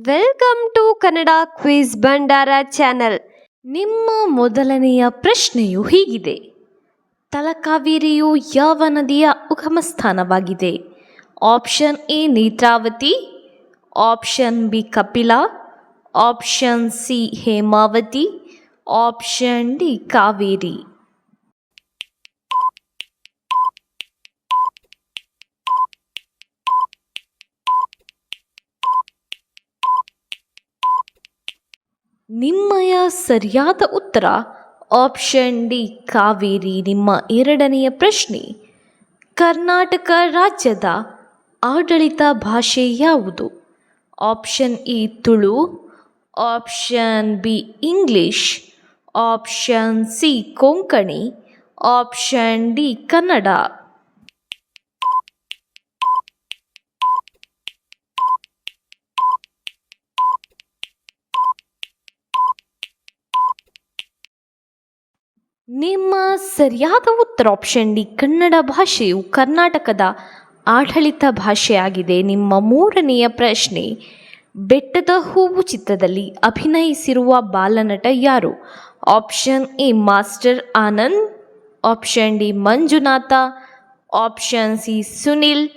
Welcome to Kannada quiz Bhandara channel. ನಿಮ್ಮ ಮೊದಲನೆಯ ಪ್ರಶ್ನೆಯು ಹೀಗಿದೆ: ತಲಕಾವೇರಿಯು ಯಾವ ನದಿಯ ಉಗಮ ಸ್ಥಾನವಾಗಿದೆ? Option A Netravati, option B Kapila, option C Hemavati, option D Kaveri. ನಿಮ್ಮಯ ಸರಿಯಾದ ಉತ್ತರ ಆಪ್ಷನ್ ಡಿ ಕಾವೇರಿ. ನಿಮ್ಮ ಎರಡನೆಯ ಪ್ರಶ್ನೆ: ಕರ್ನಾಟಕ ರಾಜ್ಯದ ಆಡಳಿತ ಭಾಷೆ ಯಾವುದು? Option A Tulu, option B English, option C Konkani, option D Kannada. ನಿಮ್ಮ ಸರಿಯಾದ ಉತ್ತರ ಆಪ್ಷನ್ ಡಿ ಕನ್ನಡ ಭಾಷೆಯು ಕರ್ನಾಟಕದ ಆಡಳಿತ ಭಾಷೆಯಾಗಿದೆ. ನಿಮ್ಮ ಮೂರನೆಯ ಪ್ರಶ್ನೆ: ಬೆಟ್ಟದ ಹೂವು ಚಿತ್ರದಲ್ಲಿ ಅಭಿನಯಿಸಿರುವ ಬಾಲನಟ ಯಾರು? Option A master Anand, option D Manjunatha, option C Sunil,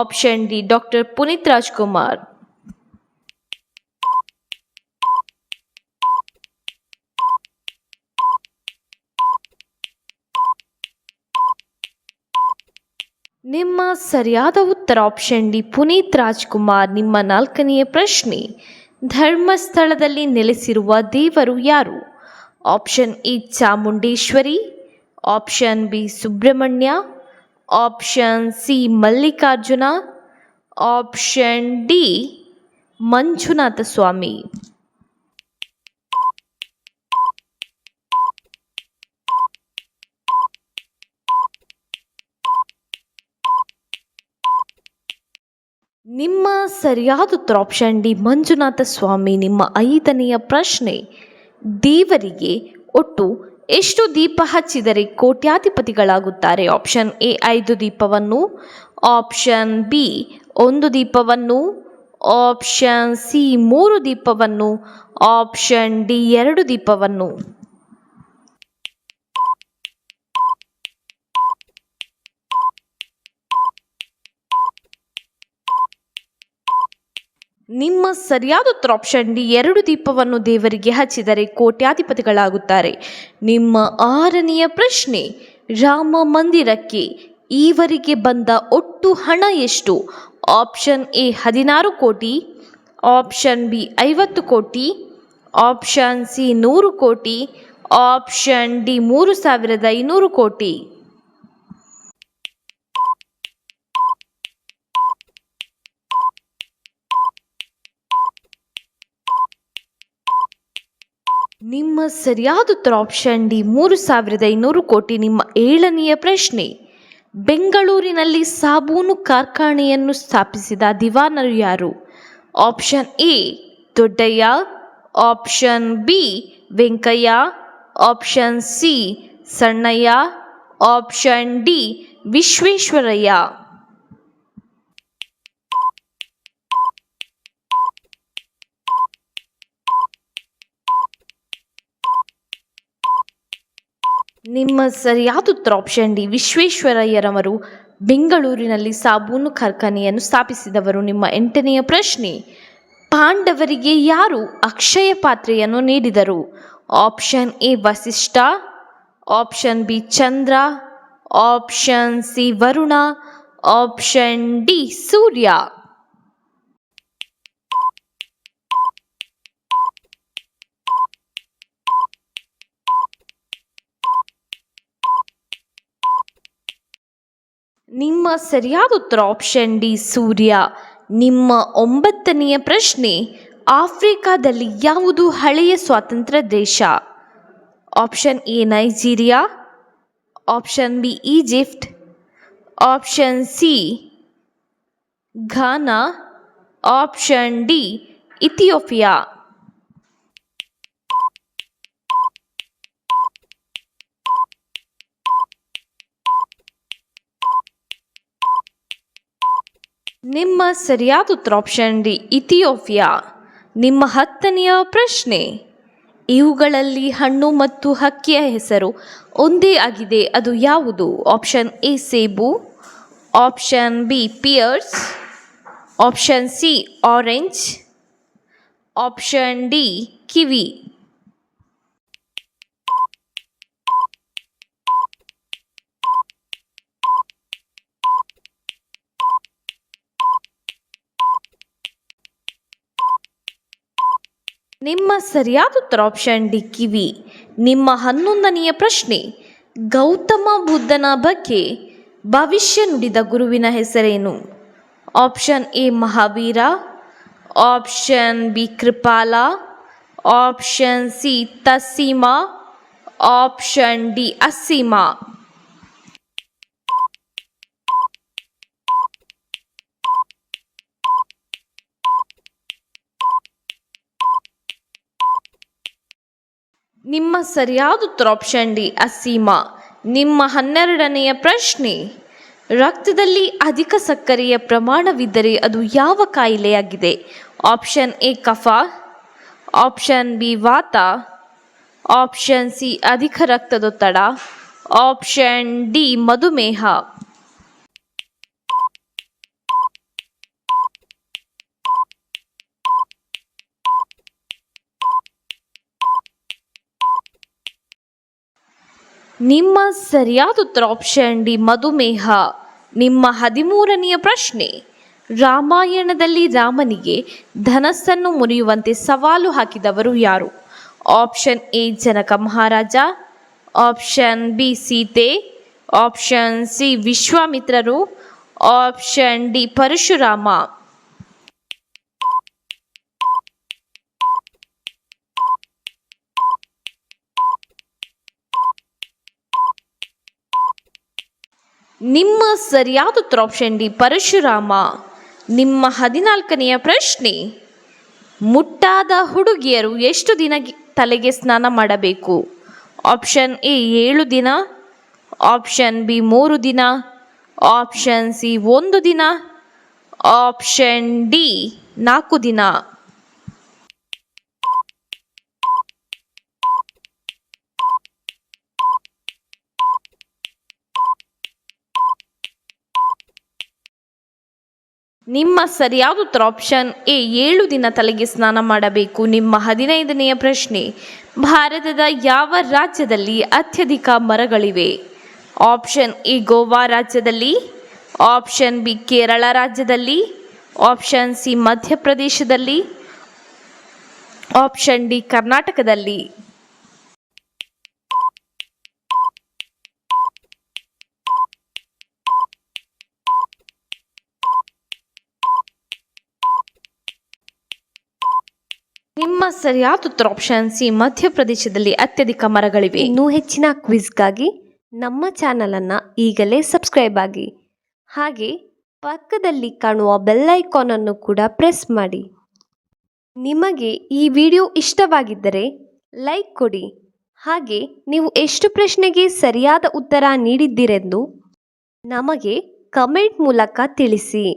option D doctor Puneeth Rajkumar. ನಿಮ್ಮ ಸರಿಯಾದ ಉತ್ತರ ಆಪ್ಷನ್ ಡಿ ಪುನೀತ್ ರಾಜ್ಕುಮಾರ್. ನಿಮ್ಮ ನಾಲ್ಕನೆಯ ಪ್ರಶ್ನೆ: ಧರ್ಮಸ್ಥಳದಲ್ಲಿ ನೆಲೆಸಿರುವ ದೇವರು ಯಾರು? Option A Chamundeshwari, option B Subrahmanya, option C Mallikarjuna, option D Manjunatha Swami. ನಿಮ್ಮ ಸರಿಯಾದ ಉತ್ತರ ಆಪ್ಷನ್ ಡಿ ಮಂಜುನಾಥ ಸ್ವಾಮಿ. ನಿಮ್ಮ ಐದನೆಯ ಪ್ರಶ್ನೆ: ದೇವರಿಗೆ ಒಟ್ಟು ಎಷ್ಟು ದೀಪ ಹಚ್ಚಿದರೆ ಕೋಟ್ಯಾಧಿಪತಿಗಳಾಗುತ್ತಾರೆ? ಆಪ್ಷನ್ ಎ 5 ದೀಪವನ್ನು, ಆಪ್ಷನ್ ಬಿ 1 ದೀಪವನ್ನು, ಆಪ್ಷನ್ ಸಿ 3 ದೀಪವನ್ನು, ಆಪ್ಷನ್ ಡಿ 2 ದೀಪವನ್ನು. ನಿಮ್ಮ ಸರಿಯಾದ ಉತ್ತರ ಆಪ್ಷನ್ ಡಿ 2 ದೀಪವನ್ನು ದೇವರಿಗೆ ಹಚ್ಚಿದರೆ ಕೋಟ್ಯಾಧಿಪತಿಗಳಾಗುತ್ತಾರೆ. ನಿಮ್ಮ ಆರನೆಯ ಪ್ರಶ್ನೆ: ರಾಮ ಮಂದಿರಕ್ಕೆ ಈವರೆಗೆ ಬಂದ ಒಟ್ಟು ಹಣ ಎಷ್ಟು? ಆಪ್ಷನ್ ಎ 16 ಕೋಟಿ, ಆಪ್ಷನ್ ಬಿ 50 ಕೋಟಿ, ಆಪ್ಷನ್ ಸಿ 100 ಕೋಟಿ, ಆಪ್ಷನ್ ಡಿ 3500 ಕೋಟಿ. ನಿಮ್ಮ ಸರಿಯಾದ ಉತ್ತರ ಆಪ್ಷನ್ ಡಿ 3500 ಕೋಟಿ. ನಿಮ್ಮ ಏಳನೆಯ ಪ್ರಶ್ನೆ: ಬೆಂಗಳೂರಿನಲ್ಲಿ ಸಾಬೂನು ಕಾರ್ಖಾನೆಯನ್ನು ಸ್ಥಾಪಿಸಿದ ದಿವಾನರು ಯಾರು? Option A Doddayya, option B Venkayya, option C Sannayya, option D Visvesvaraya. ನಿಮ್ಮ ಸರಿಯಾದ ಉತ್ತರ ಆಪ್ಷನ್ ಡಿ ವಿಶ್ವೇಶ್ವರಯ್ಯರವರು ಬೆಂಗಳೂರಿನಲ್ಲಿ ಸಾಬೂನು ಕಾರ್ಖಾನೆಯನ್ನು ಸ್ಥಾಪಿಸಿದವರು. ನಿಮ್ಮ ಎಂಟನೆಯ ಪ್ರಶ್ನೆ: ಪಾಂಡವರಿಗೆ ಯಾರು ಅಕ್ಷಯ ಪಾತ್ರೆಯನ್ನು ನೀಡಿದರು? Option A Vasishtha, option B Chandra, option C Varuna, option D Surya. ನಿಮ್ಮ ಸರಿಯಾದ ಉತ್ತರ ಆಪ್ಷನ್ ಡಿ ಸೂರ್ಯ. ನಿಮ್ಮ ಒಂಬತ್ತನೆಯ ಪ್ರಶ್ನೆ: ಆಫ್ರಿಕಾದಲ್ಲಿ ಯಾವುದು ಹಳೆಯ ಸ್ವಾತಂತ್ರ್ಯ ದೇಶ? Option A Nigeria, option B Egypt, option C Ghana, option D Ethiopia. ನಿಮ್ಮ ಸರಿಯಾದ ಉತ್ತರ ಆಪ್ಷನ್ ಡಿ ಇಥಿಯೋಪಿಯಾ. ನಿಮ್ಮ 10ನೆಯ ಪ್ರಶ್ನೆ, ಇವುಗಳಲ್ಲಿ ಹಣ್ಣು ಮತ್ತು ಹಕ್ಕಿಯ ಹೆಸರು ಒಂದೇ ಆಗಿದೆ, ಅದು ಯಾವುದು? ಆಪ್ಷನ್ ಎ ಸೇಬು, option B pears, option C orange, option D kiwi. ನಿಮ್ಮ ಸರಿಯಾದ ಉತ್ತರ ಆಪ್ಷನ್ ಡಿ ಕಿವಿ. ನಿಮ್ಮ 11ನೆಯ ಪ್ರಶ್ನೆ, ಗೌತಮ ಬುದ್ಧನ ಬಗ್ಗೆ ಭವಿಷ್ಯ ನುಡಿದ ಗುರುವಿನ ಹೆಸರೇನು? Option A Mahavira, option B Kripala, option C Taseema, option D Aseema. ನಿಮ್ಮ ಸರಿಯಾದ ಉತ್ತರ ಆಪ್ಷನ್ ಡಿ ಅಸೀಮ. ನಿಮ್ಮ 12ನೆಯ ಪ್ರಶ್ನೆ, ರಕ್ತದಲ್ಲಿ ಅಧಿಕ ಸಕ್ಕರೆಯ ಪ್ರಮಾಣವಿದ್ದರೆ ಅದು ಯಾವ ಕಾಯಿಲೆಯಾಗಿದೆ? ಆಪ್ಷನ್ ಎ ಕಫ, ಆಪ್ಷನ್ ಬಿ ವಾತ, ಆಪ್ಷನ್ ಸಿ ಅಧಿಕ ರಕ್ತದೊತ್ತಡ, ಆಪ್ಷನ್ ಡಿ ಮಧುಮೇಹ. ನಿಮ್ಮ ಸರಿಯಾದ ಉತ್ತರ ಆಪ್ಷನ್ ಡಿ ಮಧುಮೇಹ. ನಿಮ್ಮ 13ನೆಯ ಪ್ರಶ್ನೆ, ರಾಮಾಯಣದಲ್ಲಿ ರಾಮನಿಗೆ ಧನಸ್ಸನ್ನು ಮುರಿಯುವಂತೆ ಸವಾಲು ಹಾಕಿದವರು ಯಾರು? Option A Janaka Maharaja, option B Sita, option C ವಿಶ್ವಾಮಿತ್ರರು, ಆಪ್ಷನ್ ಡಿ ಪರಶುರಾಮ. ನಿಮ್ಮ ಸರಿಯಾದ ಉತ್ತರ ಆಪ್ಷನ್ ಡಿ ಪರಶುರಾಮ. ನಿಮ್ಮ 14ನೆಯ ಪ್ರಶ್ನೆ, ಮುಟ್ಟಾದ ಹುಡುಗಿಯರು ಎಷ್ಟು ದಿನ ತಲೆಗೆ ಸ್ನಾನ ಮಾಡಬೇಕು? ಆಪ್ಷನ್ ಎ 7 ದಿನ, ಆಪ್ಷನ್ ಬಿ 3 ದಿನ, ಆಪ್ಷನ್ ಸಿ 1 ದಿನ, ಆಪ್ಷನ್ ಡಿ 4 ದಿನ. ನಿಮ್ಮ ಸರಿಯಾದ ಉತ್ತರ ಆಪ್ಷನ್ ಎ 7 ದಿನ ತಲೆಗೆ ಸ್ನಾನ ಮಾಡಬೇಕು. ನಿಮ್ಮ 15ನೆಯ ಪ್ರಶ್ನೆ, ಭಾರತದ ಯಾವ ರಾಜ್ಯದಲ್ಲಿ ಅತ್ಯಧಿಕ ಮರಗಳಿವೆ? ಆಪ್ಷನ್ ಎ ಗೋವಾ ರಾಜ್ಯದಲ್ಲಿ, ಆಪ್ಷನ್ ಬಿ ಕೇರಳ ರಾಜ್ಯದಲ್ಲಿ, ಆಪ್ಷನ್ ಸಿ ಮಧ್ಯಪ್ರದೇಶದಲ್ಲಿ, ಆಪ್ಷನ್ ಡಿ ಕರ್ನಾಟಕದಲ್ಲಿ. ನಿಮ್ಮ ಸರಿಯಾದ ಉತ್ತರ ಆಪ್ಷನ್ ಸಿ ಮಧ್ಯಪ್ರದೇಶದಲ್ಲಿ ಅತ್ಯಧಿಕ ಮರಗಳಿವೆ. ಇನ್ನೂ ಹೆಚ್ಚಿನ ಕ್ವಿಜ್ಗಾಗಿ ನಮ್ಮ ಚಾನಲನ್ನು ಈಗಲೇ ಸಬ್ಸ್ಕ್ರೈಬ್ ಆಗಿ, ಹಾಗೆ ಪಕ್ಕದಲ್ಲಿ ಕಾಣುವ ಬೆಲ್ ಐಕಾನ್ ಅನ್ನು ಕೂಡ ಪ್ರೆಸ್ ಮಾಡಿ. ನಿಮಗೆ ಈ ವಿಡಿಯೋ ಇಷ್ಟವಾಗಿದ್ದರೆ ಲೈಕ್ ಕೊಡಿ, ಹಾಗೆ ನೀವು ಎಷ್ಟು ಪ್ರಶ್ನೆಗೆ ಸರಿಯಾದ ಉತ್ತರ ನೀಡಿದ್ದೀರೆಂದು ನಮಗೆ ಕಮೆಂಟ್ ಮೂಲಕ ತಿಳಿಸಿ.